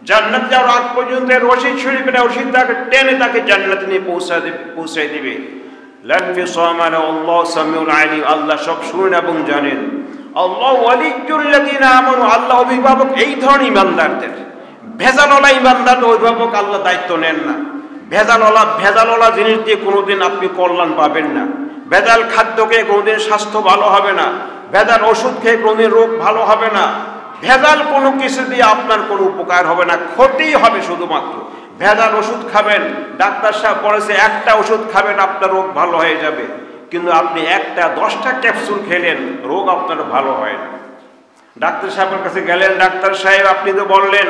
জান্নাত যাওয়ার আগ পর্যন্ত রশিদ শরীফের রশিদ তাকে টেনে তাকে জান্নাতে নিয়ে পৌঁছায় দিবে। আল্লাহ সামিউল আলিম, আল্লাহ সব শুনেন এবং জানেন। আল্লাহ ওয়ালিয়্যুল্লাযীনা আমানু, আল্লাহ অভিভাবক এই ধরনের ইমানদারদের। ভেজালওয়ালা ইমানদারদের অভিভাবক আল্লাহ দায়িত্ব নেন না। ভেজালওয়ালা জিনিস দিয়ে কোনোদিন আপনি কল্যাণ পাবেন না। ভেজাল খাদ্য খেয়ে কোনোদিন স্বাস্থ্য ভালো হবে না। ভেজাল ওষুধ খেয়ে কোনোদিন রোগ ভালো হবে না। ভেজাল কোনো কিছু দিয়ে আপনার কোনো উপকার হবে না, ক্ষতি হবে শুধুমাত্র। ভেজাল ওষুধ খাবেন, ডাক্তার সাহেব বলেছে একটা ওষুধ খাবেন আপনার রোগ ভালো হয়ে যাবে, কিন্তু আপনি 10টা ক্যাপসুল খেলেন, রোগ আপনার ভালো হয় না। ডাক্তার সাহেবের কাছে গেলেন, ডাক্তার সাহেব আপনি তো বললেন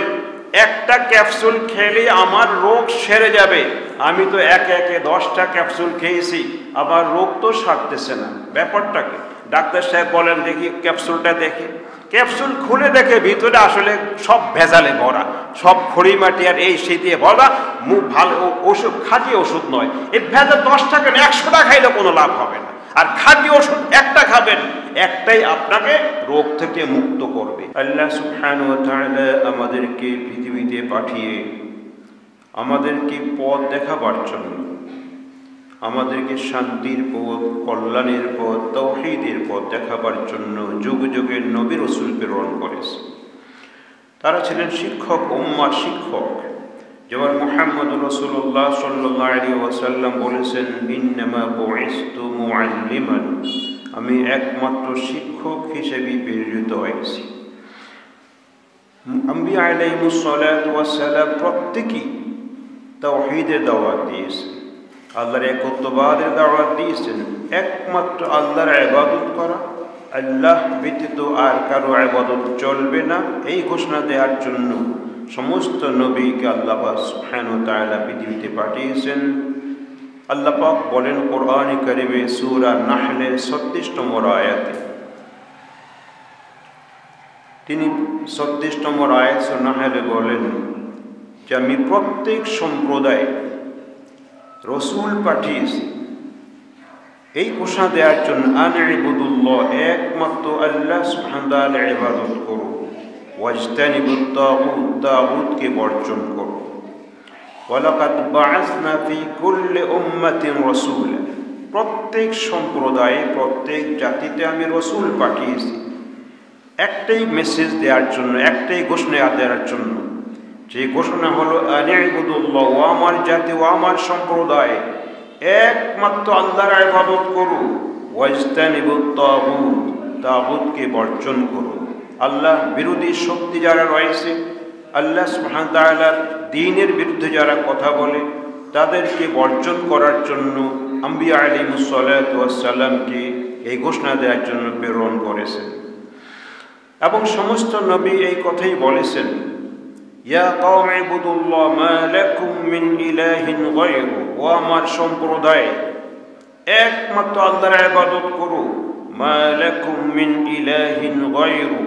একটা ক্যাপসুল খেলে আমার রোগ সেরে যাবে, আমি তো একে 10টা ক্যাপসুল খেয়েছি, আমার রোগ তো সারতেছে না, ব্যাপারটা কি? ডাক্তার সাহেব বলেন দেখি ক্যাপসুলটা দেখি। ক্যাপসুল খুলে দেখে ভিতরে আসলে সব ভেজালে ভরা, সব খড়ি মাটি আর এই সেই দিয়ে ভরা, মুখ ভালো ওষুধ, খাঁটি ওষুধ নয়। এই ভেজাল 10 টাকা 100টা খাইলে কোনো লাভ হবে না। আর খাঁটি ওষুধ একটা খাবেন, একটাই আপনাকে রোগ থেকে মুক্ত করবে। আল্লাহ সুবহানাহু ওয়া তাআলা আমাদেরকে পৃথিবীতে পাঠিয়ে আমাদেরকে পথ দেখাবার জন্য, আমাদেরকে শান্তির পথ, কল্যাণের পথ, তাওহীদের পথ দেখাবার জন্য যুগ যুগের নবী রাসূল প্রেরণ করেছে। তারা ছিলেন শিক্ষক, উম্মার শিক্ষক। যেমন মুহাম্মদুর রাসূলুল্লাহ সাল্লাল্লাহু আলাইহি ওয়াসাল্লাম বলেছেন, ইন্নামা বুইসতু মুআল্লিমান, আমি একমাত্র শিক্ষক হিসেবে প্রেরিত হয়েছি। আম্বিয়া আলাইহিস সালাতু ওয়াস সালাম প্রত্যেকই তাওহীদের দাওয়াত দিয়েছেন, আল্লাহর একত্ববাদের দাওয়াত দিয়েছেন। একমাত্র আল্লাহর ইবাদত করা, আল্লাহ ব্যতীত আর কারো ইবাদত চলবে না, এই ঘোষণা দেওয়ার জন্য সমস্ত নবীকে আল্লাহ পাক সুবহানাহু ওয়া তাআলা পৃথিবীতে পাঠিয়েছেন। আল্লাহ পাক বলেন কোরআনে কারিমে সূরা নাহলের 36 নম্বর আয়াতে, তিনি 36 নম্বর আয়াত সূরা নাহলে বলেন যে আমি প্রত্যেক সম্প্রদায় রসুল পাঠিয়েছি এই ঘোষণা দেওয়ার জন্য, আনইবুদুল্লাহ, একমাত্র আল্লাহ সুবহানাহু ওয়া তাআলার ইবাদত করো, ওয়াজতানিবুত তাগুত, তাগুতকে বর্জন করো। ওয়ালাকাদ বাআসনা ফি কুল্লি উম্মাতিন রাসূলা, প্রত্যেক সম্প্রদায়ে, প্রত্যেক জাতিতে আমি রসুল পাঠিয়েছি একটাই মেসেজ দেওয়ার জন্য, একটাই ঘোষণা দেওয়ার জন্য, যে ঘোষণা হলো আনইবুদুল্লাহ, ও আমার জাতি, ও আমার সম্প্রদায়, একমাত্র আল্লাহর ইবাদত করো, ওয়াজতানিবুত তাগুত, তাগুতকে বর্জন করো। আল্লাহ বিরোধী শক্তি যারা রয়েছে, আল্লাহ সুবহানাহু ওয়া তাআলার দ্বীনের বিরুদ্ধে যারা কথা বলে, তাদেরকে বর্জন করার জন্য আম্বিয়া আলাইহিস সালাতু ওয়াস সালামকে এই ঘোষণা দেওয়ার জন্য প্রেরণ করেছেন। এবং সমস্ত নবী এই কথাই বলেছেন, ইয়া কওমি ইবুদুল্লাহ মা লাকুম মিন ইলাহিন গায়রু, ও আমার সম্প্রদায় একমাত্র আল্লাহর ইবাদত করো, মা লাকুম মিন ইলাহিন গায়রু,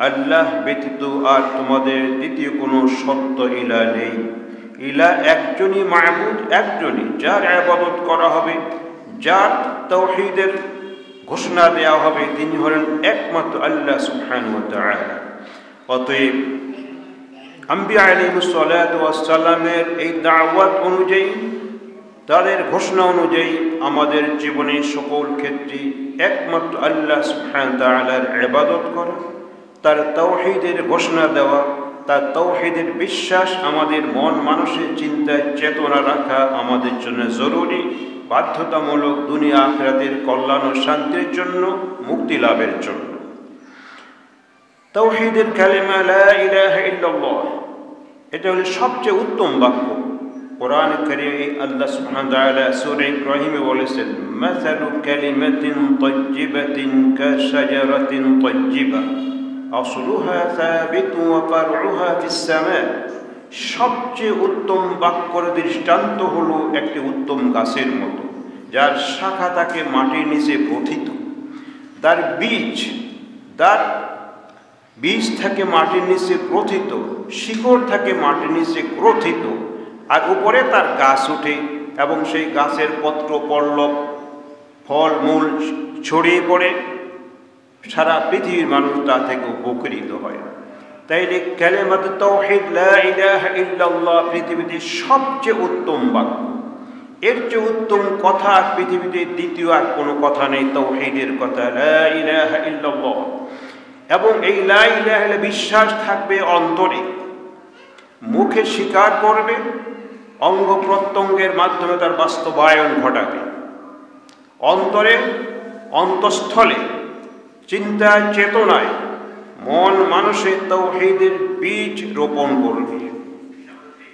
আল্লাহ ব্যতীত আর তোমাদের দ্বিতীয় কোনো সত্য ইলাহ নেই। ইলাহ একজনই, মাবুদ একজনই, যার ইবাদত করা হবে, যার তাওহীদের ঘোষণা দেওয়া হবে, তিনি হলেন একমাত্র আল্লাহ সুবহানাহু ওয়া তাআলা। অতএব আম্বিয়া আলাইহিস সালাতু ওয়াস সালামের এই দাওয়াত অনুযায়ী, তাদের ঘোষণা অনুযায়ী আমাদের জীবনের সকল ক্ষেত্রে একমাত্র আল্লাহ সুবহানাহু ওয়া তাআলার ইবাদত করা, তার তাওহীদের ঘোষণা দেওয়া, তার তাওহীদের বিশ্বাস আমাদের মন মানুষের চিন্তায় চেতনা রাখা আমাদের জন্য জরুরি, বাধ্যতামূলক, দুনিয়া আখিরাতের কল্যাণ ও শান্তির জন্য, মুক্তি লাভের জন্য। তাওহীদের কালিমা লা ইলাহা ইল্লাল্লাহ, এটা হলো সবচেয়ে উত্তম বাক্য। কোরআন কারীমে আল্লাহ সুবহানাহু ওয়া তাআলা সূরা ইব্রাহিমে বলেছেন, মাসালু কালিমাতিন তাইয়্যিবাতিন কাশাজারাতিন তাইয়্যিবা আসলুহা সাবিতুন ওয়া ফারউহা ফিস সামা, সবচেয়ে উত্তম বাক্যের দৃষ্টান্ত হলো একটি উত্তম গাছের মতো, যার শাখা থাকে মাটির নিচে প্রথিত, তার বীজ থাকে মাটির নিচে প্রথিত, শিকড় থাকে মাটির নিচে গ্রথিত, আর উপরে তার গাছ ওঠে এবং সেই গাছের পত্র পল্লব, ফল মূল ছড়িয়ে পড়ে, সারা পৃথিবীর মানুষ তা থেকে উপকৃত হয়। তাইলে কালেমাত তাওহীদ লা ইলাহা ইল্লাল্লাহ পৃথিবীতে সবচেয়ে উত্তম বাক্য। এর চেয়ে উত্তম কথা পৃথিবীতে দ্বিতীয় আর কোনো কথা নেই, তাওহীদের কথা, লা ইলাহা ইল্লাল্লাহ। এবং এই লা ইলাহা ইল্লাল্লাহ বিশ্বাস থাকবে অন্তরে, মুখে স্বীকার করবে, অঙ্গ প্রত্যঙ্গের মাধ্যমে তার বাস্তবায়ন ঘটাবে, অন্তরে অন্তঃস্থলে চিন্তা চেতনায় মন মানুষে তাওহীদের বীজ রোপণ করবে।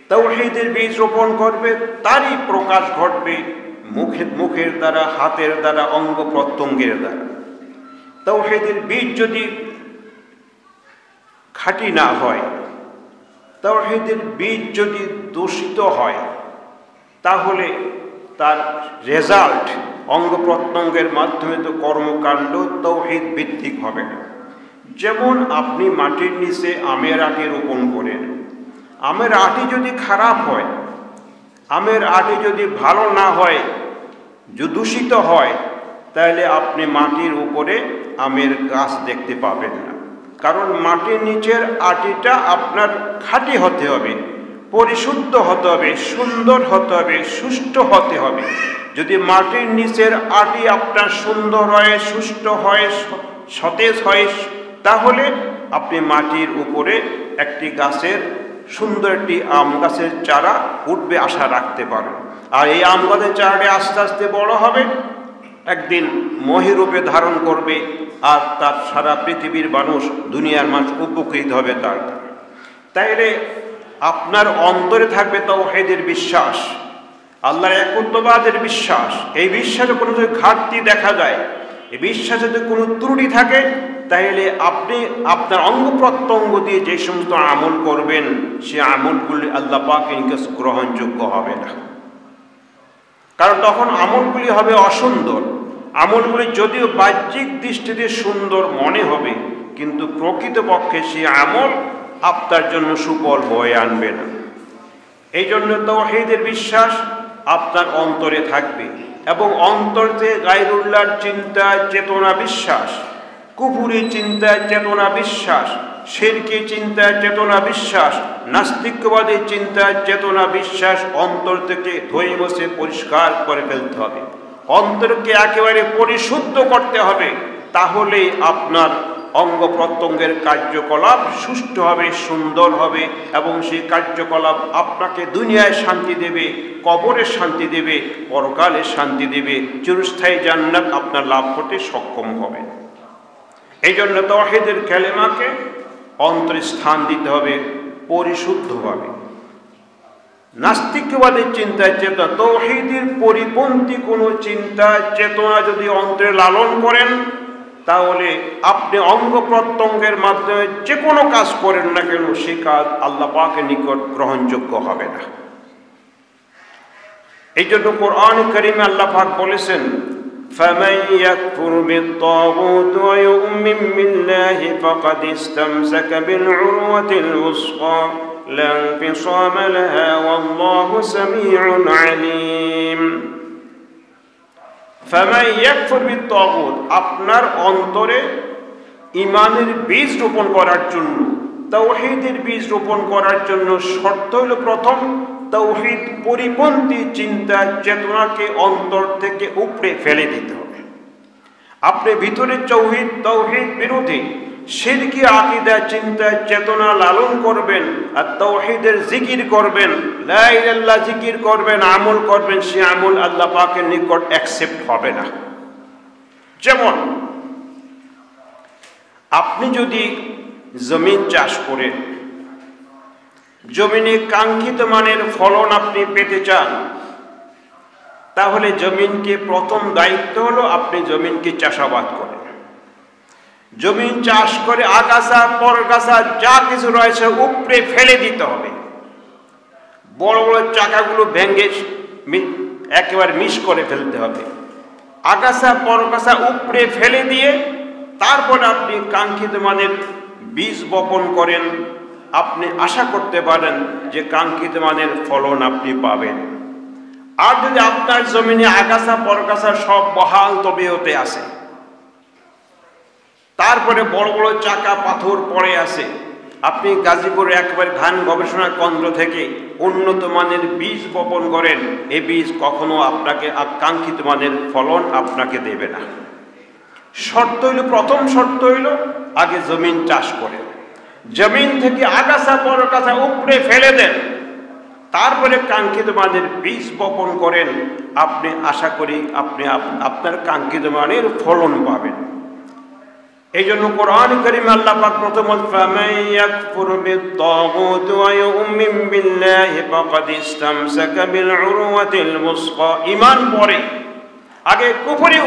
তাওহীদের বীজ রোপণ করবে, তারই প্রকাশ ঘটবে মুখের দ্বারা, হাতের দ্বারা, অঙ্গ প্রত্যঙ্গের দ্বারা। তাওহীদের বীজ যদি খাঁটি না হয়, তাওহীদের বীজ যদি দূষিত হয়, তাহলে তার রেজাল্ট অঙ্গ প্রত্যঙ্গের মাধ্যমে তো কর্মকাণ্ড তাওহীদ ভিত্তিক হবে না। যেমন আপনি মাটির নিচে আমের আটি রোপণ করেন, আমের আটি যদি খারাপ হয়, আমের আটি যদি ভালো না হয়, যদি দূষিত হয়, তাহলে আপনি মাটির উপরে আমের গাছ দেখতে পাবেন না। কারণ মাটির নিচের আটিটা আপনার খাঁটি হতে হবে, পরিশুদ্ধ হতে হবে, সুন্দর হতে হবে, সুষ্ঠু হতে হবে। যদি মাটির নিচের আটি আপনার সুন্দর হয়, সুষ্ঠু হয়, সতেজ হয়, তাহলে আপনি মাটির উপরে একটি গাছের সুন্দর একটি আম গাছের চারা উঠবে আশা রাখতে পারেন। আর এই আম গাছের চারাটি আস্তে আস্তে বড় হবে, একদিন মহিরূপে ধারণ করবে, আর তার সারা পৃথিবীর মানুষ, দুনিয়ার মানুষ উপকৃত হবে তার। তাইলে আপনার অন্তরে থাকবে তাওহীদের বিশ্বাস, আল্লাহর একত্ববাদের বিশ্বাস। এই বিশ্বাসে কোনো যদি ঘাটতি দেখা যায়, এই বিশ্বাসে যদি কোনো ত্রুটি থাকে, তাহলে আপনি আপনার অঙ্গ প্রত্যঙ্গ দিয়ে যে সমস্ত আমল করবেন, সে আমলগুলি আল্লাহ পাকের কাছে গ্রহণযোগ্য হবে না। কারণ তখন আমলগুলি হবে অসুন্দর। আমলগুলি যদিও বাহ্যিক দৃষ্টিতে সুন্দর মনে হবে, কিন্তু প্রকৃতপক্ষে সে আমল আপনার জন্য সুফল বয়ে আনবে না। এই জন্য তাওহীদের বিশ্বাস আপনার অন্তরে থাকবে, এবং অন্তরে গায়রুল্লাহর চিন্তা চেতনা বিশ্বাস, কুফরি চিন্তা চেতনা বিশ্বাস, শিরকি চিন্তা চেতনা বিশ্বাস, নাস্তিকবাদী চিন্তা চেতনা বিশ্বাস অন্তর থেকে ধুয়ে মুছে পরিষ্কার করে ফেলতে হবে। অন্তরকে একেবারে পরিশুদ্ধ করতে হবে, তাহলেই আপনার অঙ্গ প্রত্যঙ্গের কার্যকলাপ সুষ্ঠু হবে, সুন্দর হবে, এবং সেই কার্যকলাপ আপনাকে দুনিয়ায় শান্তি দেবে, কবরে শান্তি দেবে, পরকালে শান্তি দেবে, চিরস্থায়ী জান্নাত আপনার লাভ করতে সক্ষম হবে। এই জন্য তাওহীদের কালেমাকে অন্তরে স্থান দিতে হবে পরিশুদ্ধভাবে। নাস্তিকবাদের চিন্তা চেতনা, তাওহীদের পরিপন্থী কোনো চিন্তা চেতনা যদি অন্তরে লালন করেন, তাহলে আপনি অঙ্গ প্রত্যঙ্গের মাধ্যমে যে কোনো কাজ করেন না কেন, সে কাজ আল্লাহ পাকের নিকট গ্রহণযোগ্য হবে না। এই জন্য কোরআন কারীমে আল্লাহ পাক বলেছেন, فَمَنْ يَكْفُرْ بِالطَّاغُوتِ وَيُؤْمِنْ بِاللَّهِ فَقَدِ اسْتَمْسَكَ بِالْعُرْوَةِ الْوُثْقَى لَا انفِصَامَ لَهَا وَاللَّهُ سَمِيعٌ عَلِيمٌ। فَمَنْ يَكْفُرْ بِالطَّاغُوتِ, আপনার অন্তরে ঈমানের বীজ রোপণ করার জন্য, তাওহীদের বীজ রোপণ করার জন্য শর্ত হলো, প্রথম, তাওহীদ পরিপন্থী চিন্তা চেতনাকে অন্তর থেকে উপড়ে ফেলে দিতে হবে। আপনি ভিতরে তাওহীদ বিরোধী শিরকি আকীদা চিন্তা চেতনা লালন করবেন, আর তাওহীদের জিকির করবেন, লা ইলাহা ইল্লাল্লাহ জিকির করবেন, আমল করবেন, সে আমল আল্লাহ পাকের নিকট অ্যাকসেপ্ট হবে না। যেমন আপনি যদি জমিন চাষ করেন, জমিনে কাঙ্ক্ষিত মানের ফলন আপনি পেতে চান, তাহলে জমিনকে প্রথম দায়িত্ব হলো আপনি জমিনকে চাষাবাদ করেন। জমিন চাষ করে আগাছা পরগাছা যা কিছু রয়েছে উপড়ে ফেলে দিতে হবে। বড় বড় চাকাগুলো ভেঙে একেবারে মিশ করে ফেলতে হবে। আগাছা পরগাছা উপড়ে ফেলে দিয়ে তারপরে আপনি কাঙ্ক্ষিত মানের বীজ বপন করেন, আপনি আশা করতে পারেন যে কাঙ্ক্ষিত মানের ফলন আপনি পাবেন। আর যদি আপনার জমিনে আগাছা পরগাছা সব বহাল তবিয়তে আছে, তারপরে বড় বড় চাকা পাথর পড়ে আছে, আপনি গাজীপুরে একবার ধান গবেষণা কেন্দ্র থেকে উন্নত মানের বীজ বপন করেন, এই বীজ কখনো আপনাকে কাঙ্ক্ষিত মানের ফলন আপনাকে দেবে না। শর্ত হইল, প্রথম শর্ত হইল আগে জমিন চাষ করেন, জমিন থেকে আগাছা পরগাছা উপড়ে ফেলে দেন, তারপরে কাঙ্ক্ষিত মানের বীজ বপন করেন। আপনি আশা করি আপনি আপনার কাঙ্ক্ষিত মানের ফলন পাবেন। এই জন্য কোরআন কারীমে আল্লাহ পাক প্রথমত ফামান ইয়াকফুর বিত-তাগুত ওয়া ইউমিন বিল্লাহি ফাকাদ ইসতামসাকা বিল উরওয়াতিল মুসকা, ঈমান পড়ে আগে কুফরি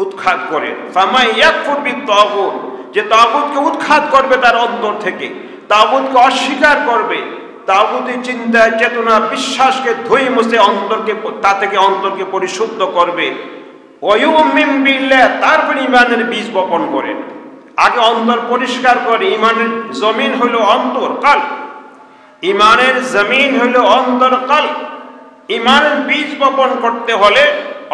উৎখাত করে। ফামান ইয়াকফুর বিত-তাগুত, যে তাগুতকে উৎখাত করবে তার অন্তর থেকে, তাগুতকে অস্বীকার করবে, তাগুতি চিন্তা চেতনা বিশ্বাসকে ধুয়ে মুছে অন্তরকে তা থেকে অন্তরকে পরিশুদ্ধ করবে। ওয়ায়ুমিন বিল্লাহ, তারপরে ঈমানের বীজ বপন করেন। আগে অন্তর পরিষ্কার করে। ঈমানের জমিন হলো অন্তর, কাল। ঈমানের জমিন হলো অন্তর, কাল। ঈমানের বীজ বপন করতে হলে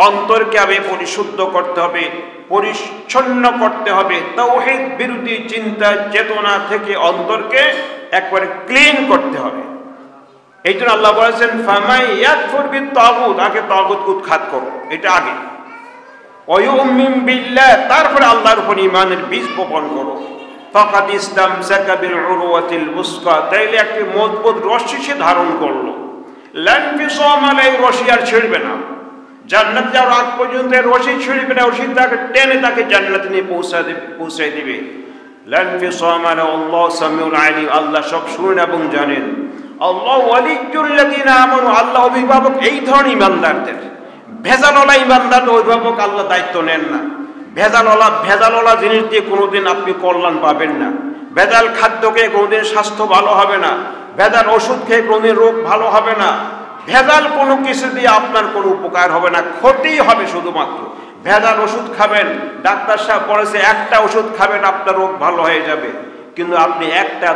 অন্তরকে আগে পরিশুদ্ধ করতে হবে, পরিচ্ছন্ন করতে হবে। তাওহীদ বিরোধী চিন্তা চেতনা থেকে অন্তরকে একবারে ক্লিন করতে হবে। এই জন্য আল্লাহ বলেছেন ফামান ইয়াকফুর বিত-তাগুত, আগে তাগুতকে উৎখাত করো, এটা আগে। ওয়ায়ুমিন বিল্লাহ, তারপরে আল্লাহর উপর ঈমানের বীজ বপন করো। ফাকাদ ইসতামসাকা বিল উরওয়াতিল মুসকা, তাইলে একটি মজবুত রশি সে ধারণ করলো। লা ইনফিসাম আলাই, রশি আর ছিঁড়বে না। জান্নাত যাওয়ার আগ পর্যন্ত রশি ছিঁড়বে না, রশি তাকে টেনে তাকে জান্নাতে নিয়ে পৌঁছায় দিবে। লা ইনফিসাম আলাই, আল্লাহ সামিউল আলিম, আল্লাহ সব শুনেন এবং জানেন। আল্লাহ ওয়ালিয়্যুল লাযিনা আমানু, আল্লাহ অভিভাবক এই ধরনের ঈমানদারদের। ভেজালওয়ালা ঈমানদার অভিভাবক আল্লাহ দায়িত্ব নেন না। ভেজালওয়ালা জিনিস দিয়ে কোনোদিন আপনি কল্যাণ পাবেন না। ভেজাল খাদ্য খেয়ে কোনোদিন স্বাস্থ্য ভালো হবে না। ভেজাল ওষুধ খেয়ে কোনোদিন রোগ ভালো হবে না। ভেজাল কোনো কিছু দিয়ে আপনার কোনো উপকার হবে না, ক্ষতিই হবে শুধুমাত্র। ভেজাল ওষুধ খাবেন, ডাক্তার সাহেব বলেছে একটা ওষুধ খাবেন আপনার রোগ ভালো হয়ে যাবে, কিন্তু আপনি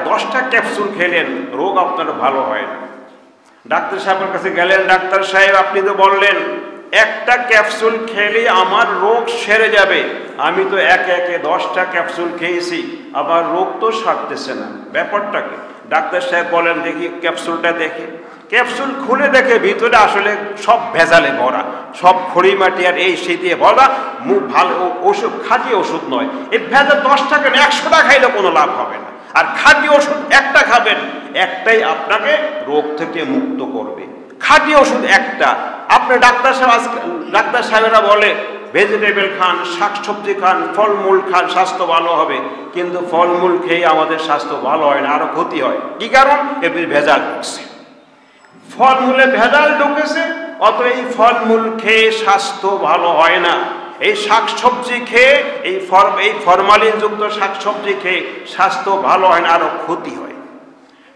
10টা ক্যাপসুল খেলেন, রোগ আপনার ভালো হয় না। ডাক্তার সাহেবের কাছে গেলেন, ডাক্তার সাহেব আপনি তো বললেন একটা ক্যাপসুল খেলে আমার রোগ সেরে যাবে, আমি তো একে 10টা ক্যাপসুল খেয়েছি, আবার রোগ তো সারতেছে না, ব্যাপারটা কি? ডাক্তার সাহেব বলেন দেখি ক্যাপসুলটা দেখে। ক্যাপসুল খুলে দেখে ভিতরে আসলে সব ভেজালে ভরা, সব খড়ি মাটি আর এই সেই দিয়ে ভরা, ভালো ওষুধ, খাঁটি ওষুধ নয়। এই ভেজাল 10 টাকা 100টা খাইলে কোনো লাভ হবে না। আর খাঁটি ওষুধ একটা খাবেন, একটাই আপনাকে রোগ থেকে মুক্ত করবে। খাঁটি ওষুধ একটা। আপনি ডাক্তার সাহেবেরা বলে ভেজিটেবল খান, শাকসবজি খান, ফলমূল খান, স্বাস্থ্য ভালো হবে, কিন্তু ফলমূল খেয়ে আমাদের স্বাস্থ্য ভালো হয় না, আরো ক্ষতি হয়। কি কারণ? এর ভেজাল ঢুকছে, ফলমূলে ভেজাল ঢুকেছে, অত এই ফলমূল খেয়ে স্বাস্থ্য ভালো হয় না। এই শাকসবজি খেয়ে এই ফরমালিনযুক্ত শাকসবজি খেয়ে স্বাস্থ্য ভালো হয় না, আরো ক্ষতি হয়।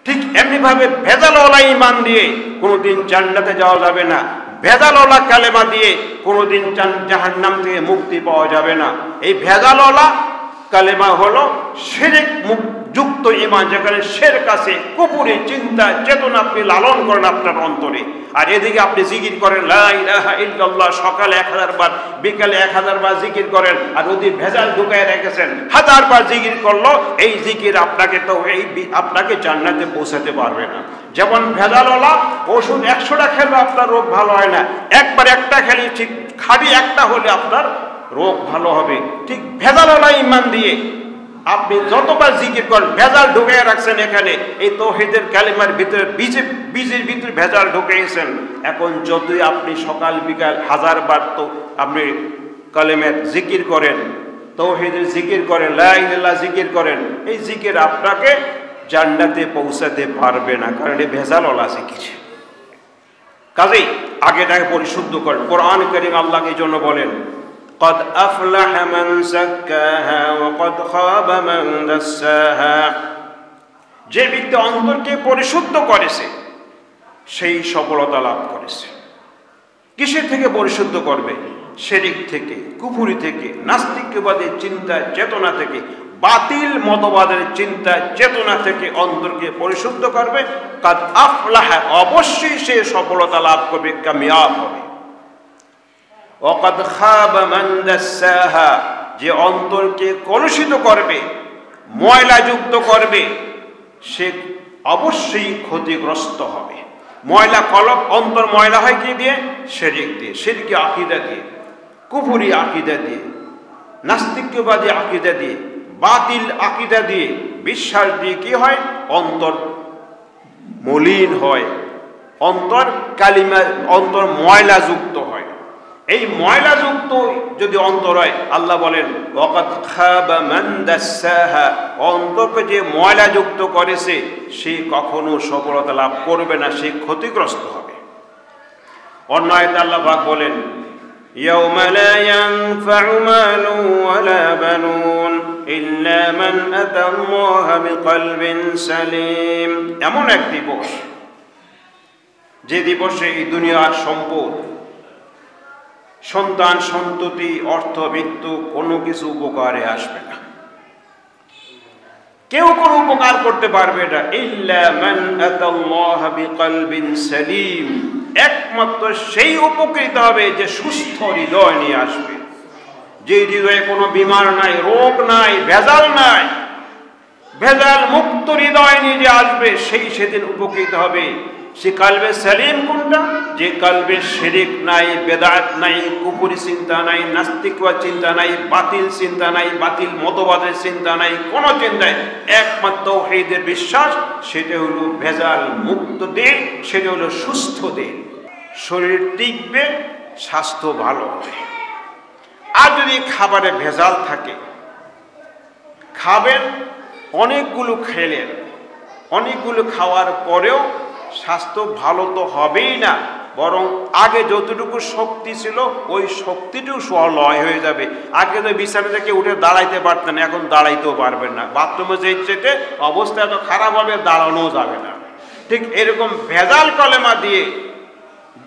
ঠিক এমনিভাবে ভেজালওয়ালা ঈমান দিয়ে কোনোদিন জান্নাতে যাওয়া যাবে না। ভেজালওয়ালা কালেমা দিয়ে কোনোদিন জাহান্নাম থেকে মুক্তি পাওয়া যাবে না। এই ভেজালওয়ালা কালেমা হলো শিরক যুক্ত ঈমান, যেখানে শিরক আছে, কুফরি চিন্তা চেতনা আপনি লালন করেন আপনার অন্তরে, আর এদিকে আপনি জিকির করেন লা ইলাহা ইল্লাল্লাহ, সকালে 1000 বার, বিকালে 1000 বার জিকির করেন, আর যদি ভেজাল ঢুকায় রেখেছেন 1000 বার জিকির করলো, এই জিকির আপনাকে জান্নাতে পৌঁছাতে পারবে না। যেমন ভেজালওয়ালা ওষুধ 100টা খেলে আপনার রোগ ভালো হয় না, একবার একটা খেলে ঠিক খালি একটা হলে আপনার রোগ ভালো হবে। ঠিক ভেজালওয়ালা ঈমান দিয়ে আপনি যতবার জিকির করেন, ভেজাল ঢুকিয়ে রাখছেন এখানে, এই তাওহীদের কালিমার ভিতরে বীজের ভিতরে ভেজাল ঢুকিয়েছেন। এখন যতই আপনি সকাল বিকাল 1000 বার তো আপনি কালিমার জিকির করেন, তাওহীদের জিকির করেন, লা ইলাহা ইল্লাল্লাহ জিকির করেন, এই জিকির আপনাকে জান্নাতে পৌঁছাতে পারবে না, কারণ এই ভেজালওয়ালা জিকির। কাজেই আগেটাকে পরিশুদ্ধ করেন। কোরআন কারীম আল্লাহকে এই জন্য বলেন قد أفلح من زكاها وقد خاب من دساها, যে ব্যক্তি অন্তরকে পরিশুদ্ধ করেছে সেই সফলতা লাভ করেছে। কিসের থেকে পরিশুদ্ধ করবে? শিরক থেকে, কুফরি থেকে, নাস্তিকবাদের চিন্তা চেতনা থেকে, বাতিল মতবাদের চিন্তা চেতনা থেকে অন্তরকে পরিশুদ্ধ করবে। কাদ আফলাহা, অবশ্যই সে সফলতা লাভ করবে, কামিয়াব হবে। ওয়াকাদ খাবা মান দাসসাহা, যে অন্তরকে কলুষিত করবে, ময়লাযুক্ত করবে, সে অবশ্যই ক্ষতিগ্রস্ত হবে। ময়লা কলব, অন্তর ময়লা হয় কি দিয়ে? শিরক দিয়ে, শিরকি আকীদা দিয়ে, কুফরি আকীদা দিয়ে, নাস্তিক্যবাদী আকীদা দিয়ে, বাতিল আকীদা দিয়ে, বিশ্বাস দিয়ে কি হয়? অন্তর মলিন হয়, অন্তর কালিমা, অন্তর ময়লা যুক্ত হয়। এই ময়লা যুক্ত যদি অন্তর হয়, আল্লাহ বলেন ওয়াকাদ খাবা মান দাসসাহা, অন্তরকে যে ময়লা যুক্ত করেছে সে কখনো সফলতা লাভ করবে না, সে ক্ষতিগ্রস্ত হবে। অন্য আয়াতে আল্লাহ পাক বলেন ইয়াউমা লা ইয়ানফা'ু মালুন ওয়ালা বানুন ইল্লা মান আতাল্লাহা বিকলবিন সালিম। এমন এক দিবস, যে দিবসে এই দুনিয়ার সম্পদ, সন্তান সন্ততি, অর্থবিত্ত কোনো কিছু উপকারে আসবে না, কেউ কোনো উপকার করতে পারবে না। ইল্লা মান আতাল্লাহা বিকলবিন সালিম, একমাত্র সেই উপকৃত হবে যে সুস্থ হৃদয় নিয়ে আসবে, যে হৃদয়ে কোনো বিমার নাই, রোগ নাই, ভেজাল নাই, ভেজাল মুক্ত হৃদয় নিয়ে যে আসবে সেই সেদিন উপকৃত হবে। সে কলবে সালিম কোনটা? যে কলবে শিরক নাই, বেদাত নাই, কুফরি চিন্তা নাই, নাস্তিকবাদ চিন্তা নাই, বাতিল চিন্তা নাই, বাতিল মতবাদের চিন্তা নাই, কোনো চিন্তায় একমাত্র তাওহীদের বিশ্বাস। সেটা হলো ভেজাল মুক্ত দিন, সেটা হলো সুস্থ দিন। শরীর টিকবে, স্বাস্থ্য ভালো হবে। আর যদি খাবারে ভেজাল থাকে, খাবেন অনেকগুলো, খেলেন অনেকগুলো, খাওয়ার পরেও স্বাস্থ্য ভালো তো হবেই না, বরং আগে যতটুকু শক্তি ছিল ওই শক্তিটুকু লয় হয়ে যাবে। আগে তো বিছানা থেকে উঠে দাঁড়াইতে পারতেন, এখন দাঁড়াইতেও পারবেন না। বাথরুমে যেতে অবস্থা এত খারাপ হবে, দাঁড়ানোও যাবে না। ঠিক এরকম ভেজাল কলেমা দিয়ে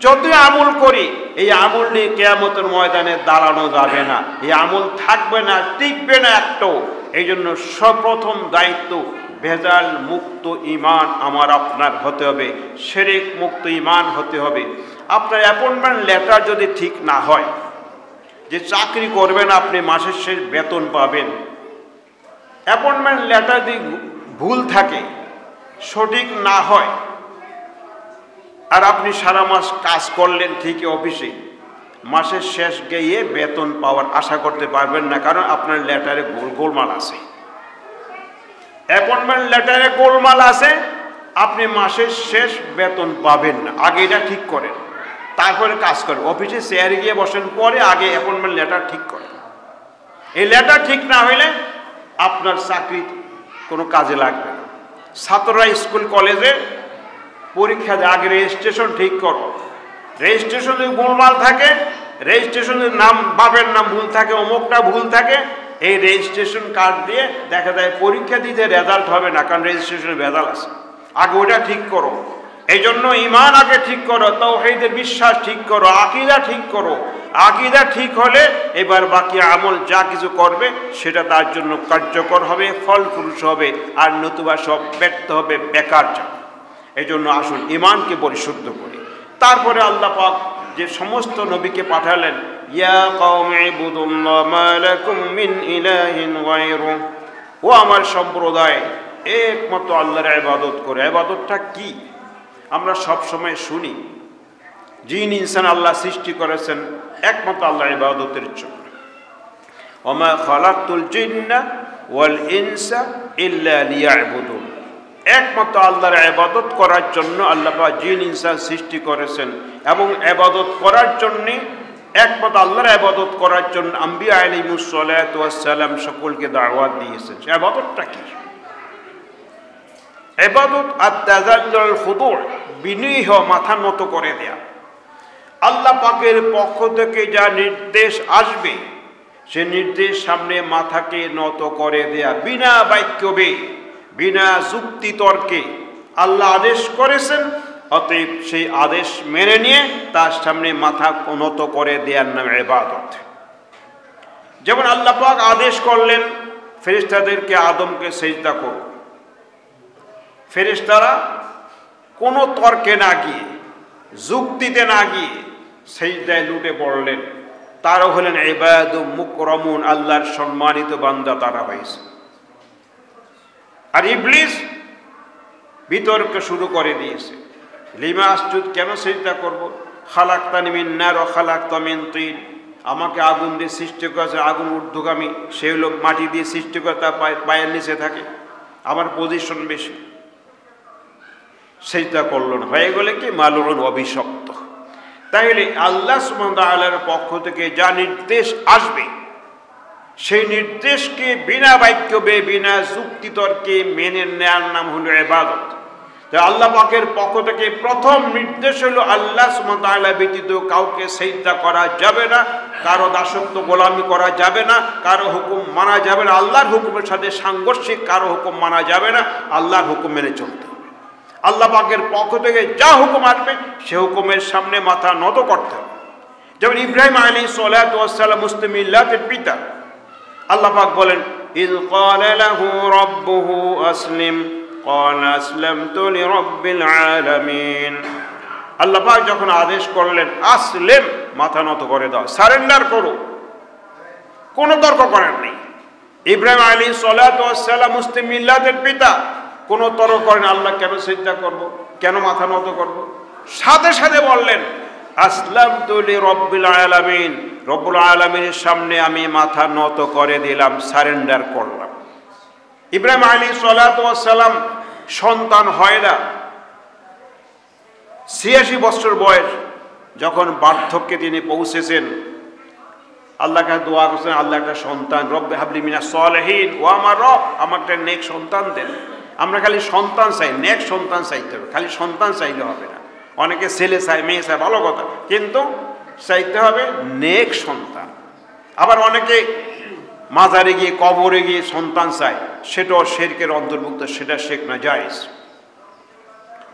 যতই আমল করি, এই আমল নিয়ে কিয়ামতের ময়দানে দাঁড়ানো যাবে না, এই আমল থাকবে না, টিকবে না একটাও। এই জন্য সর্বপ্রথম দায়িত্ব ভেজাল মুক্ত ঈমান আমার আপনার হতে হবে, শিরক মুক্ত ঈমান হতে হবে। আপনার অ্যাপয়েন্টমেন্ট লেটার যদি ঠিক না হয়, যে চাকরি করবেন আপনি মাসের শেষ বেতন পাবেন, অ্যাপয়েন্টমেন্ট লেটার যদি ভুল থাকে, সঠিক না হয়, আর আপনি সারা মাস কাজ করলেন ঠিকই অফিসে, মাসের শেষ গিয়ে বেতন পাওয়ার আশা করতে পারবেন না, কারণ আপনার লেটারে গোলমাল আছে। অ্যাপয়েন্টমেন্ট লেটারে গোলমাল আছে, আপনি মাসের শেষ বেতন পাবেন না। আগে এটা ঠিক করেন, তারপরে কাজ করেন। অফিসে চেয়ারে গিয়ে বসেন, পরে আগে অ্যাপয়েন্টমেন্ট লেটার ঠিক করেন। এই লেটার ঠিক না হইলে আপনার চাকরি কোনো কাজে লাগবে না। ছাত্ররা স্কুল কলেজে পরীক্ষা দেয়, আগে রেজিস্ট্রেশন ঠিক করো। রেজিস্ট্রেশন যদি গোলমাল থাকে, রেজিস্ট্রেশনের নাম, বাপের নাম ভুল থাকে, অমুকটা ভুল থাকে, এই রেজিস্ট্রেশন কার্ড দিয়ে দেখা যায় পরীক্ষা দিতে রেজাল্ট হবে না, কারণ রেজিস্ট্রেশনের ভেজাল আছে। আগে ওটা ঠিক করো। এই জন্য ঈমান আগে ঠিক করো, তাওহীদের বিশ্বাস ঠিক করো, আকীদা ঠিক করো। আকীদা ঠিক হলে এবার বাকি আমল যা কিছু করবে সেটা তার জন্য কার্যকর হবে, ফলপ্রসূ হবে, আর নতুবা সব ব্যর্থ হবে, বেকার যাবে। এই জন্য আসুন ঈমানকে পরিশুদ্ধ করি। তারপরে আল্লাহ পাক যে সমস্ত নবীকে পাঠালেন, ইয়া কওমি ইবুদুল্লাহ মা লাকুম মিন ইলাহিন গায়রুহু, ও আমার সম্প্রদায় একমাত্র আল্লাহর ইবাদত করে। ইবাদতটা কি? আমরা সব সময় শুনি, জিন ইনসান আল্লাহ সৃষ্টি করেছেন একমাত্র আল্লাহর ইবাদতের জন্য। ওমা খালাকতুল জিন্না ওয়াল ইনসা ইল্লা লিয়াবুদুন, একমাত্র আল্লাহর ইবাদত করার জন্য আল্লাহ পাক জিন ইনসান সৃষ্টি করেছেন, এবং ইবাদত করার জন্য, একমাত্র আল্লাহর ইবাদত করার জন্য আম্বিয়া আলাইহিমুস সালাতু ওয়াস সালাম সকলকে দাওয়াত দিয়েছেন। ইবাদতটা কি? ইবাদত আত-তাযাল্লুল খুদু', বিনয়ী হওয়া, মাথা নত করে দেয়া। আল্লাহ পাকের পক্ষ থেকে যা নির্দেশ আসবে সে নির্দেশ সামনে মাথাকে নত করে দেয়া, বিনা বাক্যবে, বিনা যুক্তি তর্কে। আল্লাহ আদেশ করেছেন, অতএব সেই আদেশ মেনে নিয়ে তার সামনে মাথা নত করে দেওয়ার নাম ইবাদত। যেমন আল্লাহ পাক আদেশ করলেন ফেরেশতাদেরকে আদমকে সিজদা করো। ফেরেশতারা কোনো তর্কে না গিয়ে, যুক্তিতে না গিয়ে সিজদায় লুটে পড়লেন। তারা হলেন ইবাদু মুকরামুন, আল্লাহর সম্মানিত বান্দা তারা হয়েছে। আর ইবলিস বিতর্ক শুরু করে দিয়েছে। লিমা আসজুদ, কেন সিজদা করব? খালাকতানি মিন নার ওয়া খালাকতা মিন তিন, আমাকে আগুন দিয়ে সৃষ্টি করেছে, আগুন ঊর্ধ্বগামী, সে হলো মাটি দিয়ে সৃষ্টি করে, তার পায়ের নিচে থাকে, আমার পজিশন বেশি। সিজদা করল না, হয়ে গেলে কি মালউন, অভিশপ্ত। তাইলে আল্লাহ সুবহানাহু ওয়া তাআলার পক্ষ থেকে যা নির্দেশ আসবে সেই নির্দেশকে বিনা বাক্যে বিনা যুক্তিতর্কে মেনে নেওয়ার নাম হলো ইবাদত। তাই আল্লাহ পাকের পক্ষ থেকে প্রথম নির্দেশ হলো আল্লাহ সুবহানাহু ওয়া তাআলা ব্যতীত কাউকে সিজদা করা যাবে না, কারো দাসত্ব গোলামি করা যাবে না, কারো হুকুম মানা যাবে না, আল্লাহর হুকুমের সাথে সাংঘর্ষিক কারো হুকুম মানা যাবে না, আল্লাহর হুকুম মেনে চলতে হবে। আল্লাহ পাকের পক্ষ থেকে যা হুকুম আসবে সে হুকুমের সামনে মাথা নত করতে হবে। যেমন ইব্রাহিম আলাইহিস সালাতু ওয়াস সালাম মুসলিম মিল্লাতের পিতা। আল্লাহ পাক বলেন, ইয ক্বালা লাহু রাব্বুহু আসলিম ক্বালা আসলামতু লিরাব্বিল আলামিন। আল্লাহ পাক যখন আদেশ করলেন আসলিম, মাথা নত করে দাও, সারেন্ডার করো, কোনো তর্ক করেন নাই। ইব্রাহিম আলাইহিস সালাতু ওয়াস সালাম মুসলিম মিল্লাতের পিতা, কোনো তর্ক করেন আল্লাহ কেন সিজদা করব, কেন মাথা নত করব, সাথে সাথে বললেন আসলামতু লিরাব্বিল আলামিন, রব্বুল আলামিনের সামনে আমি মাথা নত করে দিলাম, সারেন্ডার করলাম। ইব্রাহিম আলাইহিস সালাতু ওয়াস সালাম সন্তান হয় না, ৮৬ বছর বয়স যখন বার্ধক্যে তিনি পৌঁছেছেন, আল্লাহকে দোয়া করছেন, আল্লাহ একটা সন্তান, রব্বি হাবলি মিনাস সালিহিন, ও আমার রব আমাকে একটা নেক সন্তান দেন। আমরা খালি সন্তান চাই, নেক সন্তান চাইতে হবে, খালি সন্তান চাইলে হবে না। অনেকে ছেলে চায়, মেয়ে চায়, ভালো কথা, কিন্তু চাইতে হবে নেক সন্তান। আবার অনেকে মাজারে গিয়ে কবরে গিয়ে সন্তান চায়, সেটাও শিরকের অন্তর্ভুক্ত, সেটা শিরক না, জায়েজ।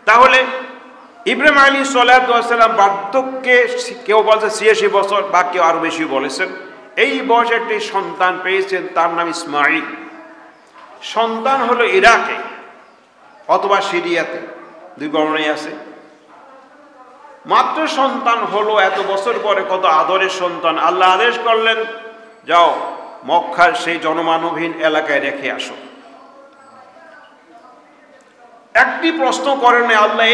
তাহলে ইব্রাহিম আলাইহিস সালাতু ওয়াস সালাম বার্ধক্যে, কেউ বলছে ৮৬ বছর বা কেউ আরো বেশি বলেছেন, এই বয়সে একটি সন্তান পেয়েছেন, তার নাম ইসমাঈল। সন্তান হলো ইরাকে অথবা সিরিয়াতে, দুই বর্ণনাই আছে। মাত্র সন্তান হলো, এত বছর পরে কত আদরের সন্তান। আল্লাহ আদেশ করলেন, যাও মক্কার সেই জনমানবহীন এলাকায় রেখে আসো। একটি প্রশ্ন করেন আল্লাহ,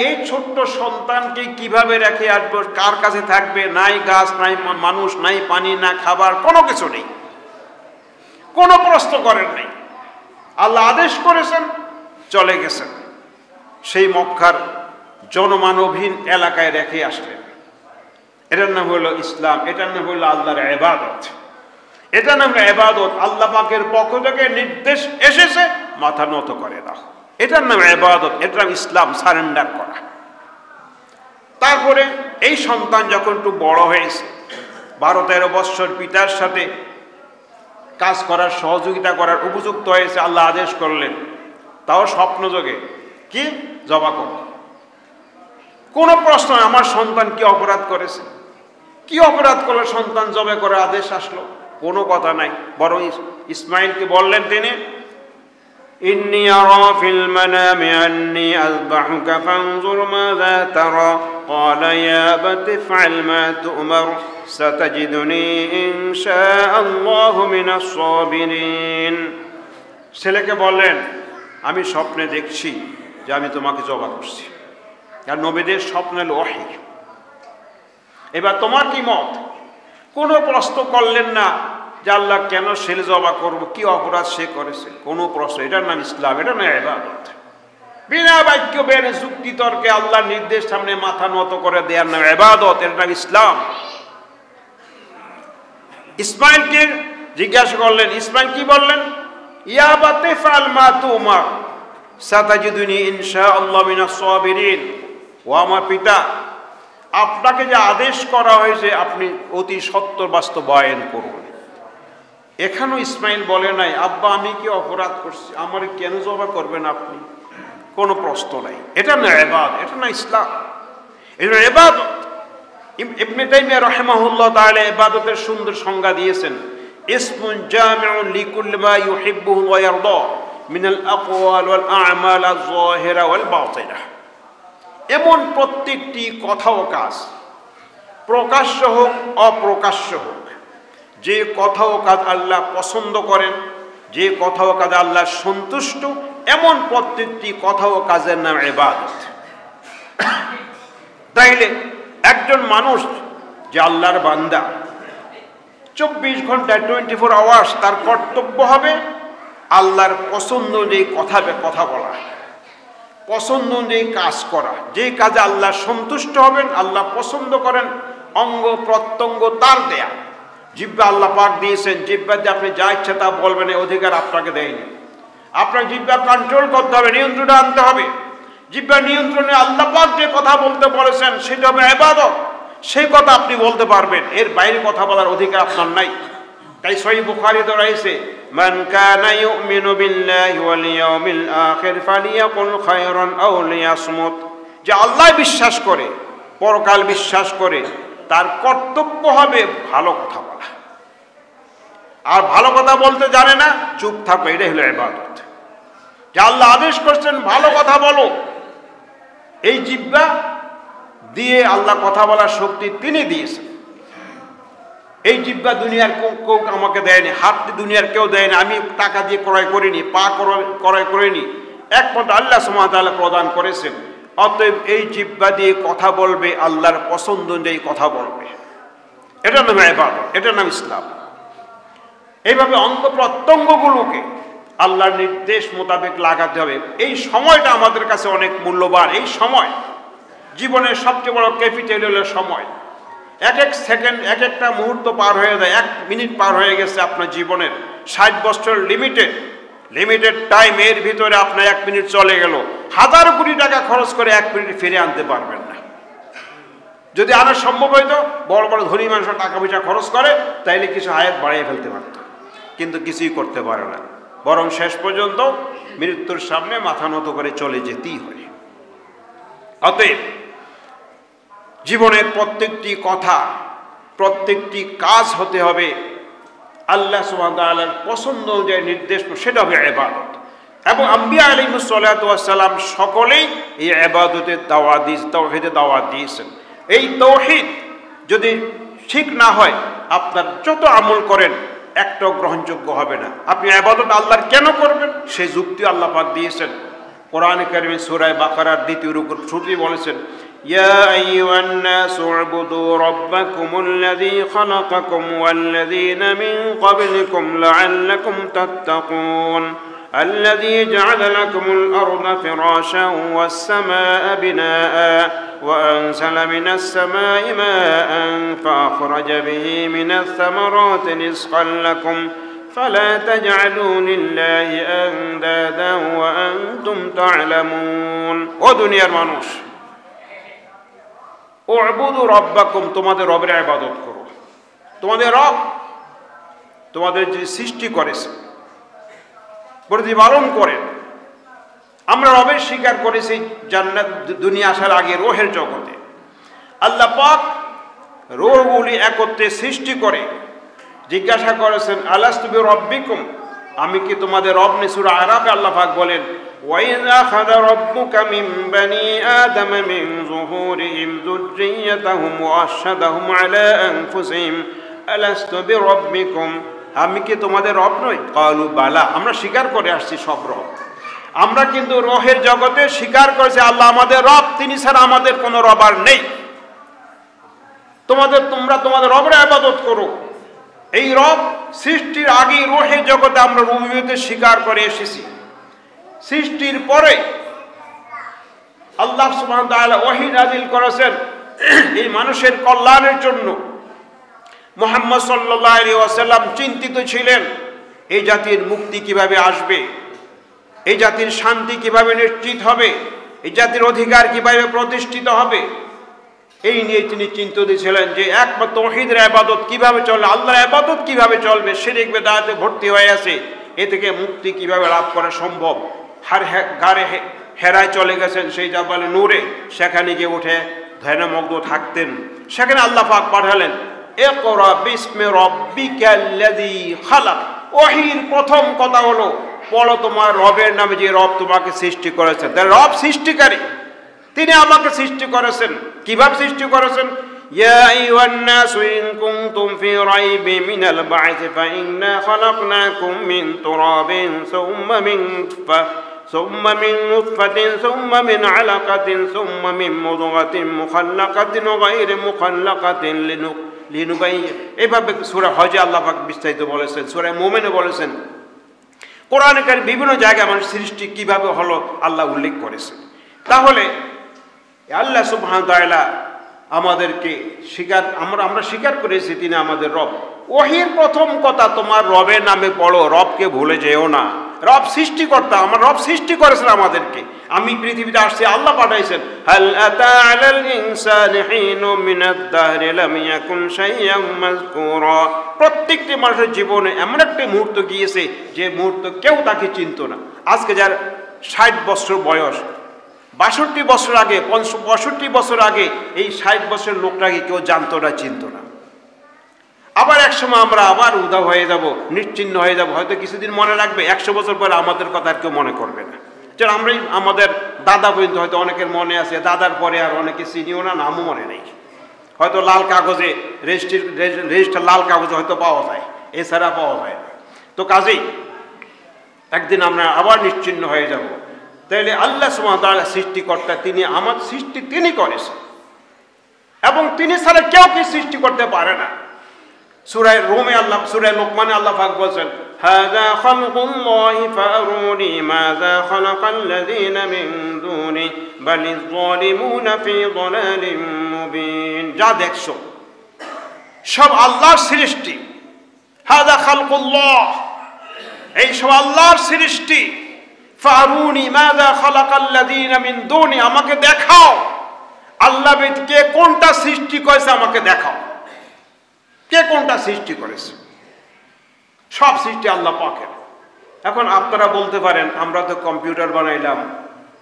এই ছোট্ট সন্তানকে কিভাবে রেখে আসবো, কার কাছে থাকবে? নাই গাছ, নাই মানুষ, নাই পানি, না খাবার, কোনো কিছু নেই, কোনো প্রশ্ন করেন নাই। আল্লাহ আদেশ করেছেন, চলে গেছেন, সেই মক্কার জনমানবহীন এলাকায় রেখে আসলেন। এটার নাম হলো ইসলাম, এটার নাম হলো আল্লাহর ইবাদত, এটার নাম ইবাদত। আল্লাহ পাকের পক্ষ থেকে নির্দেশ এসেছে, মাথা নত করে দাও, এটার নাম ইবাদত, এটার নাম ইসলাম, সারেন্ডার করা। তারপরে এই সন্তান যখন একটু বড় হয়েছে, ১২-১৩ বৎসর পিতার সাথে কাজ করার, সহযোগিতা করার উপযুক্ত হয়েছে, আল্লাহ আদেশ করলেন, তাও স্বপ্নযোগে, কি জবা কর। কোনো প্রশ্ন, আমার সন্তান কি অপরাধ করেছে, কি অপরাধ করলে সন্তান জবে করে আদেশ আসলো? কোনো কথা নাই। বরং ইসমাইলকে বললেন তিনি, ইন্নী আরা ফিল মানামি আন্নী আযবাহুকা ফানজুর মাযা তারা ক্বালা ইয়া আবাতি ইফআল মা তু'মার সাতাজিদুনি ইনশাআল্লাহু মিনাস সাবিরিন। ছেলেকে বললেন, আমি স্বপ্নে দেখছি যে আমি তোমাকে জবা করছি। আর নবীদের স্বপ্নে ওহী। এবার তোমার কি মত? কোনো প্রশ্ন করলেন না যে আল্লাহ কেন ছেলে জবা করবো, কি অপরাধ সে করেছে, কোনো প্রশ্ন। এটার নাম ইসলাম, এটা না ইবাদত। বিনা বাক্য বেনে যুক্তি তর্কে আল্লাহর নির্দেশ সামনে মাথা নত করে দেওয়ার নাম ইবাদত, এর নাম ইসলাম। ইসমাইলকে জিজ্ঞাসা করলেন, ইসমাইল কি বললেন? ইয়া আবাতি ইফআল মা তু'মার সাতাজিদুনি ইনশাআল্লাহু মিনাস সাবিরিন। ও আমার পিতা, আপনাকে যে আদেশ করা হয়েছে আপনি অতি সত্য বাস্তবায়ন করুন। এখানেও ইসমাইল বলে নাই, আব্বা আমি কি অপরাধ করছি, আমার কেন জবা করবেন আপনি, কোনো প্রশ্ন নাই। এটা না ইবাদত, এটা না ইসলাম, এটা ইবাদত। ইবনে তাইমিয়া রাহিমাহুল্লাহ তাআলা ইবাদতের সুন্দর সংজ্ঞা দিয়েছেন, ইসমুন জামিউন লিকুল্লি মা ইউহিব্বুহু ওয়া ইয়ারদা মিনাল আকওয়াল ওয়াল আ'মাল আয-যাহিরা ওয়াল বাতিনা। এমন প্রত্যেকটি কথা ও কাজ, প্রকাশ্য হোক অপ্রকাশ্য হোক, যে কথা ও কাজ আল্লাহ পছন্দ করেন, যে কথা ও কাজ আল্লাহ সন্তুষ্ট, এমন প্রত্যেকটি কথা ও কাজের নাম ইবাদত। তাইলে একজন মানুষ যে আল্লাহর বান্দা 24 ঘন্টায় 24 আওয়ার্স তার কর্তব্য হবে আল্লাহর পছন্দ অনুযায়ী কথা বলা, পছন্দ অনুযায়ী কাজ করা। যে কাজে আল্লাহ সন্তুষ্ট হবেন, আল্লাহ পছন্দ করেন, অঙ্গ প্রত্যঙ্গ তার দেয়া। জিহ্বা আল্লাহ পাক দিয়েছেন, জিহ্বা দিয়ে আপনি যা ইচ্ছা তা বলবেন, এই অধিকার আপনাকে দেয়নি। আপনার জিহ্বা কন্ট্রোল করতে হবে, নিয়ন্ত্রণে আনতে হবে। জিহ্বা নিয়ন্ত্রণে আল্লাহ পাক যে কথা বলতে বলেছেন সেটা হবে ইবাদত, সেই কথা আপনি বলতে পারবেন, এর বাইরে কথা বলার অধিকার আপনার নাই। তাই সহিহ বুখারীতে রয়েছে, মান কানা ইউমিনু বিল্লাহি ওয়াল ইয়াউমিল আখির ফালিয়াকুল খায়রান আও লিয়াসমুত। যে আল্লাহ বিশ্বাস করে, পরকাল বিশ্বাস করে, তার কর্তব্য হবে ভালো কথা বলা। আর ভালো কথা বলতে জানে না, চুপ থাকো, এটাই হলো ইবাদত। যে আল্লাহ আদেশ করছেন ভালো কথা বলো, এই জিহ্বা দিয়ে আল্লাহ কথা বলার শক্তি তিনি দিয়েছেন। এই জিহ্বা দুনিয়ার কেউ আমাকে দেয়নি, হাতটি দুনিয়ার কেউ দেয়নি, আমি টাকা দিয়ে ক্রয় করিনি, পা ক্রয় করিনি, একমাত্র আল্লাহ সুবহানাহু ওয়া তাআলা প্রদান করেছেন। অতএব এই জিহ্বা দিয়ে কথা বলবে, আল্লাহর পছন্দ অনুযায়ী কথা বলবে, এটার নাম ইবাদত, এটার নাম ইসলাম। এইভাবে অঙ্গ প্রত্যঙ্গগুলোকে আল্লাহর নির্দেশ মোতাবেক লাগাতে হবে। এই সময়টা আমাদের কাছে অনেক মূল্যবান। এই সময় জীবনের সবচেয়ে বড় ক্যাপিটাল হলো সময়। এক এক সেকেন্ড, এক একটা মুহূর্ত পার হয়ে যায়, 1 মিনিট পার হয়ে গেছে আপনার জীবনের। 60 বছর লিমিটেড টাইম, এর ভিতরে আপনার 1 মিনিট চলে গেল, 1000 কোটি টাকা খরচ করে 1 মিনিট ফিরে আনতে পারবেন না। যদি আনা সম্ভব হইতো, বড় বড় ধনী মানুষ টাকা পয়সা খরচ করে, তাইলে কিছু হায়াত বাড়িয়ে ফেলতে পারত, কিন্তু কিছুই করতে পারে না, বরং শেষ পর্যন্ত মৃত্যুর সামনে মাথা নত করে চলে যেতেই হয়। অতএব জীবনের প্রত্যেকটি কথা, প্রত্যেকটি কাজ হতে হবে আল্লাহ সুবহানাহু ওয়া তাআলার পছন্দ অনুযায়ী নির্দেশ, সেটা হবে ইবাদত। এবং আম্বিয়া আলাইহিস সালাতু ওয়াস সালাম সকলেই এই ইবাদতের দাওয়াত দিয়েছেন, তাওহীদের দাওয়াত দিয়েছেন। এই তাওহীদ যদি ঠিক না হয়, আপনার যত আমল করেন একটাও গ্রহণযোগ্য হবে না। আপনি ইবাদত আল্লাহর কেন করবেন, সেই যুক্তি আল্লাহ পাক দিয়েছেন। কোরআনে কারিমে সূরা বাকারার 2 রুকুর শুরুতেই বলেছেন, ইয়া আইয়ুহান নাসু উবুদু রাব্বাকুমুল্লাযী খালাকাকুম ওয়াল্লাযীনা মিন ক্বাবলিকুম লাআল্লাকুম তাত্তাকুন الذي جعل لكم الأرض فراشا والسماء بناء وأنزل من السماء ماء فأخرج به من الثمرات رزقا لكم فلا تجعلوا لله أندادا وأنتم تعلمون। ও দুনিয়ার মানুষ, উবুদু রাব্বাকুম, তোমাদের রবের ইবাদত করো। তোমাদের রব তোমাদের যে সৃষ্টি করেছে, প্রতিপালন করেন। আমরা রবের স্বীকার করেছি জান্নাত দুনিয়া আসার আগে রোহের জগতে। আল্লাহ পাক রোহগুলি একত্রে সৃষ্টি করে জিজ্ঞাসা করেছেন, আলাস্তু বিরাব্বিকুম, আমি কি তোমাদের রব নেই? সূরা আরাফে আল্লাহ পাক বলেন, ওয়াইযা আখাযা রাব্বুকা মিন বানি আদম মিন যুহুরিহিম যুররিয়াতাহুম ওয়া আশহাদাহুম আলা আনফুসিহিম আলাস্তু বিরাব্বিকুম, আমি কি তোমাদের রব নই? ক্বালু বালা, আমরা স্বীকার করে আসছি সব রব। আমরা কিন্তু রোহের জগতে স্বীকার করেছি আল্লাহ আমাদের রব, তিনি ছাড়া আমাদের কোনো রব আর নেই। তোমরা তোমাদের রবের ইবাদত করো। এই রব সৃষ্টির আগে রোহের জগতে আমরা রুবুবিয়্যতে স্বীকার করে এসেছি। সৃষ্টির পরে আল্লাহ সুবহানাহু ওয়া তাআলা ওহী নাযিল করেছেন এই মানুষের কল্যাণের জন্য। মুহাম্মদ সাল্লাল্লাহু আলাইহি ওয়াসাল্লাম চিন্তিত ছিলেন এই জাতির মুক্তি কিভাবে আসবে, এই জাতির শান্তি কিভাবে নিশ্চিত হবে, এই জাতির অধিকার কিভাবে প্রতিষ্ঠিত হবে। এই নিয়ে তিনি চিন্তিত ছিলেন যে একমাত্র তাওহীদের ইবাদত কিভাবে চলবে, আল্লাহর ইবাদত কিভাবে চলবে। শিরক বিদআতে ভর্তি হয়ে আছে, এ থেকে মুক্তি কিভাবে লাভ করা সম্ভব। গারে হেরায় চলে গেছেন সেই জাবালে নূরে, সেখানে গিয়ে উঠে ধ্যানমগ্ন থাকতেন। সেখানে আল্লাহ পাক পাঠালেন, ইকরা বিসমি রাব্বিকাল্লাযী খালাক। ওহীর প্রথম কথা হলো, পড়ো তোমার রবের নামে যে রব তোমাকে সৃষ্টি করেছেন। তার রব সৃষ্টিকারী, তিনি আমাকে সৃষ্টি করেছেন। কিভাবে সৃষ্টি করেছেন? ইয়া আইয়ুহান নাসু ইন কুনতুম ফি রাইবিন মিনাল বা'থি ফাইন্না খালাকনাকুম মিন তুরাবিন ثم من نطفة ثم من علقة ثم من مضغة مخلقة غير مخلقة লিনুবাইয়্যিন। এইভাবে সূরা হজে আল্লাহ পাক বিস্তারিত বলেছেন, সূরা মুমিনে বলেছেন, কোরআনে কারীম বিভিন্ন জায়গায় মানুষ সৃষ্টি কিভাবে হলো আল্লাহ উল্লেখ করেছেন। তাহলে আল্লাহ সুবহানাহু ওয়া তাআলা আমাদেরকে আমরা স্বীকার করেছি তিনি আমাদের রব। ওহীর প্রথম কথা, তোমার রবের নামে পড়ো, রবকে ভুলে যেও না। রব সৃষ্টিকর্তা, আমার রব সৃষ্টি করেছেন আমাদেরকে। আমি পৃথিবীতে আসছি, আল্লাহ পাঠাইছেন। হাল আতা আলাল ইনসানি হিনুম মিনাদ দাহরি লাম ইয়াকুন শাইয়্যাম মাযকুরা। প্রত্যেকটি মানুষের জীবনে এমন একটা মুহূর্ত গিয়েছে যে মুহূর্ত কেউ তাকে চিনত না। আজকে যার 60 বছর বয়স, 62 বছর আগে, 65 বছর আগে এই 60 বছরের লোকটাকে কেউ জানতো না, চিনত না। আবার একসময় আমরা আবার উধাও হয়ে যাব, নিশ্চিহ্ন হয়ে যাব। হয়তো কিছুদিন মনে রাখবে, 100 বছর পরে আমাদের কথা আর কেউ মনে করবে না। যেন আমরাই, আমাদের দাদা পর্যন্ত হয়তো অনেকের মনে আছে, দাদার পরে আর অনেকে চিনিও না, নামও মনে নেই। হয়তো লাল কাগজে রেজিস্টার লাল কাগজে হয়তো পাওয়া যায়, এছাড়া পাওয়া যায় না। তো কাজেই একদিন আমরা আবার নিশ্চিহ্ন হয়ে যাব। তাইলে আল্লাহ সুবহানাহু ওয়া তাআলা সৃষ্টিকর্তা, তিনি আমার সৃষ্টি তিনি করেছেন এবং তিনি ছাড়া কেউ কি সৃষ্টি করতে পারে না। সূরা রুমে আল্লাহ, সূরা লোকমানে আল্লাহ পাক বলেন, হাযা খালকুল্লাহি ফারুনি মাযা খালাকাল্লাযীনা মিন দুনি বালিয যালিমুনা ফি যালালিম মুবিন। যা দেখছো সব আল্লাহর সৃষ্টি। হাযা খালকুল্লাহ, এই সব আল্লাহর সৃষ্টি। ফারুনি মাযা খালাকাল্লাযীনা মিন দুনি, আমাকে দেখাও আল্লাহ ব্যতীত কোনটা সৃষ্টি করেছে, আমাকে দেখাও কে কোনটা সৃষ্টি করেছে। সব সৃষ্টি আল্লাহ পাকের। এখন আপনারা বলতে পারেন, আমরা তো কম্পিউটার বানাইলাম,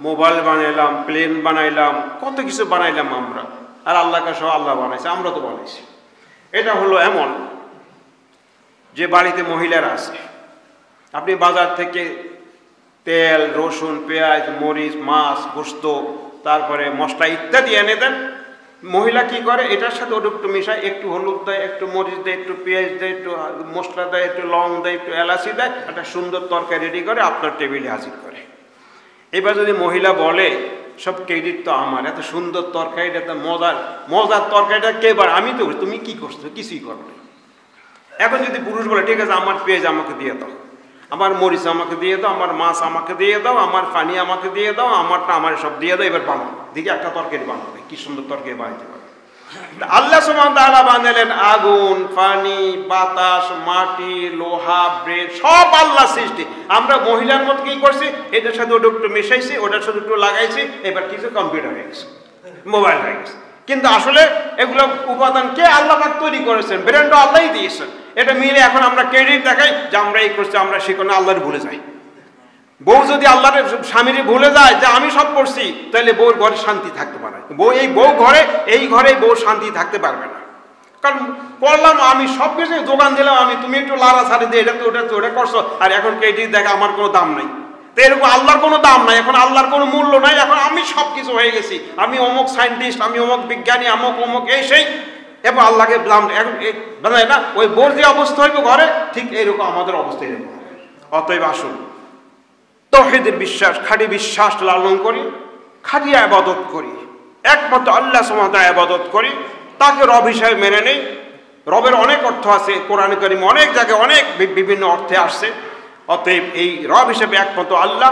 মোবাইল বানাইলাম, প্লেন বানাইলাম, কত কিছু বানাইলাম আমরা, আর আল্লাহকে সব আল্লাহ বানাইছে, আমরা তো বানাইছি। এটা হলো এমন যে বাড়িতে মহিলারা আছে, আপনি বাজার থেকে তেল, রসুন, পেঁয়াজ, মরিচ, মাছ, গোশত, তারপরে মশলা ইত্যাদি এনে দেন। মহিলা কি করে, এটার সাথে ওটা একটু মিশায়, একটু হলুদ দেয়, একটু মরিচ দেয়, একটু পেঁয়াজ দেয়, একটু মশলা দেয়, একটু লং দেয়, একটু এলাচি দেয়, একটা সুন্দর তরকারি রেডি করে আপনার টেবিলে হাজির করে। এবার যদি মহিলা বলে, সব ক্রেডিট তো আমার, এত সুন্দর তরকারিটা, এত মজার তরকারিটা কে বার, আমি তো, তুমি কি করছো, কিছুই করো না। এখন যদি পুরুষ বলে, ঠিক আছে আমার পেঁয়াজ আমাকে দিয়ে দাও, আমার মরিচ আমাকে দিয়ে দাও, আমার মাছ আমাকে দিয়ে দাও, আমার পানি আমাকে দিয়ে দাও, আমারটা আমার সব দিয়ে দাও, এবার বানাও, দেখি একটা তরকারি বানাবে, কি সুন্দর তরকারি বানাইতে পারে। আল্লাহ সুবহানাহু ওয়া তাআলা বানালেন আগুন, পানি, বাতাস, মাটি, লোহা, ব্রেড, সব আল্লাহ সৃষ্টি। আমরা মহিলার মত কি করছি, এটার সাথে ওটা একটু মিশাইছি, ওটার সাথে একটু লাগাইছি, এবার কিছু কম্পিউটার হয়ে গেছে, মোবাইল হয়ে গেছে। কিন্তু আসলে এগুলো উপাদান কে আল্লাহ পাক তৈরি করেছেন, ব্র্যান্ডও আল্লাহই দিয়েছেন। এটা মিলে এখন আমরা ক্রেডিট দেখাই যে আমরা এই করছি, আমরা সেখানে আল্লাহর ভুলে যাই। বউ যদি আল্লাহর স্বামীর ভুলে যায় যে আমি সব করছি, তাহলে বউর ঘরে শান্তি থাকতে পারে, এই ঘরে বউ শান্তি থাকতে পারবে না। কারণ করলাম আমি, সব কিছু যোগান দিলাম আমি, তুমি একটু লাড়া ছাড়ি দিয়ে এটা তো ওটা করছো, আর এখন ক্রেডিট দেখা আমার কোনো দাম নাই। তো এরকম আল্লাহর কোনো দাম নাই, এখন আল্লাহর কোনো মূল্য নাই, এখন আমি সব কিছু হয়ে গেছি, আমি অমুক সায়েন্টিস্ট, আমি অমুক বিজ্ঞানী, অমুক এই সেই, এবং আল্লাহকে বানায় না। ওই বোর যে অবস্থা হইব ঘরে, ঠিক এইরকম আমাদের অবস্থা এরকম। অতএব আসুন তাওহীদের বিশ্বাস, খাঁটি বিশ্বাস লালন করি, খাঁটি ইবাদত করি, একমাত্র আল্লাহ সুবহানাহু ওয়া তাআলা ইবাদত করি, তাকে রব হিসাবে মেনে নেই। রবের অনেক অর্থ আছে, কোরআনে কারীম অনেক জায়গায় অনেক বিভিন্ন অর্থে আসছে। অতএব এই রব হিসেবে একমাত্র আল্লাহ,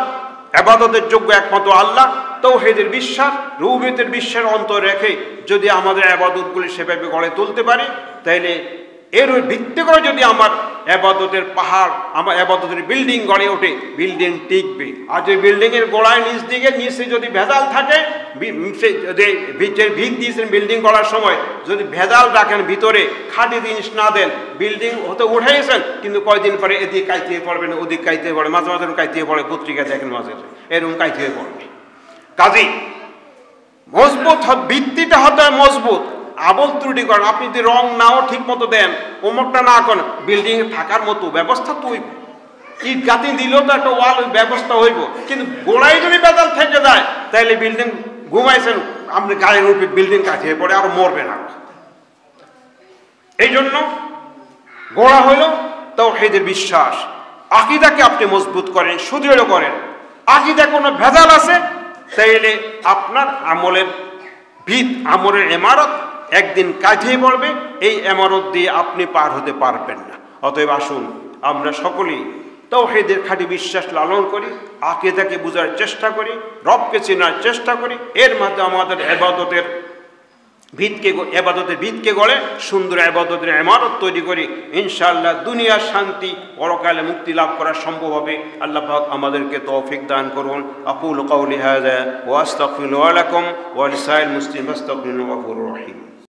ইবাদতের যোগ্য একমাত্র আল্লাহ, তাওহীদের বিশ্বাস, রুবুবিয়্যতের বিশ্বাস অন্তর রেখে যদি আমাদের ইবাদতগুলি সেভাবে গড়ে তুলতে পারি, তাহলে এর ভিত্তি করে যদি আমার ইবাদতের পাহাড়, আমার ইবাদতের বিল্ডিং গড়ে ওঠে, বিল্ডিং টিকবে। আর যদি বিল্ডিংয়ের গোড়ায় নিচে যদি ভেজাল থাকে, ভিত দিয়েছেন বিল্ডিং করার সময় যদি ভেজাল রাখেন, ভিতরে খাঁটি জিনিস না দেন, বিল্ডিং হতে উঠেছেন, কিন্তু কয়দিন পরে এদিকে কাইতে পড়বে না, ওদিক কাইতে পড়ে, মাঝে মাঝে কাইতে পড়ে, পত্রিকা দেখেন মাঝে এরকম কাইতে পড়বে। কাজেই মজবুত ভিত্তিটা হতে হয় মজবুত। আবল ত্রুটি করেন, আপনি যদি রং নাও ঠিক মতো দেন, অমুকটা না করেন, বিল্ডিং থাকার মতো ব্যবস্থা তো হইব, ইট গাঁথি দিলেও তো একটা ওয়াল ব্যবস্থা হইব, কিন্তু গোড়ায় যদি বেদাল থেকে যায়, তাহলে বিল্ডিং ঘুমাইছেন আপনি গায়ের উপরে, বিল্ডিং কাটিয়ে পড়ে আর মরবে না। এই জন্য গোড়া হইল তাওহীদের বিশ্বাস, আকীদাকে আপনি মজবুত করেন, সুদৃঢ় করেন, আকীদা কোনো ভেজাল আছে, তাইলে আপনার আমলের ভিত, আমলের ইমারত একদিন কাঁথিয়ে পড়বে, এই ইমারত দিয়ে আপনি পার হতে পারবেন না। অতএব আসুন আমরা সকলেই তাওহীদের খাঁটি বিশ্বাস লালন করি, আকীদাকে বোঝার চেষ্টা করি, রবকে চেনার চেষ্টা করি, এর মাধ্যমে আমাদের ইবাদতের ভিতকে গড়ে সুন্দর ইবাদতের ইমারত তৈরি করি। ইনশাআল্লাহ দুনিয়ার শান্তি, পরকালে মুক্তি লাভ করা সম্ভব হবে। আল্লাহ পাক আমাদেরকে তৌফিক দান করুন। আকুলু কাউলি হাযা ওয়া আস্তাগফিরু লাকুম ওয়া লিসাইরিল মুসলিমিন ফাস্তাগফিরুহু ওয়া গফুরুর রহিম।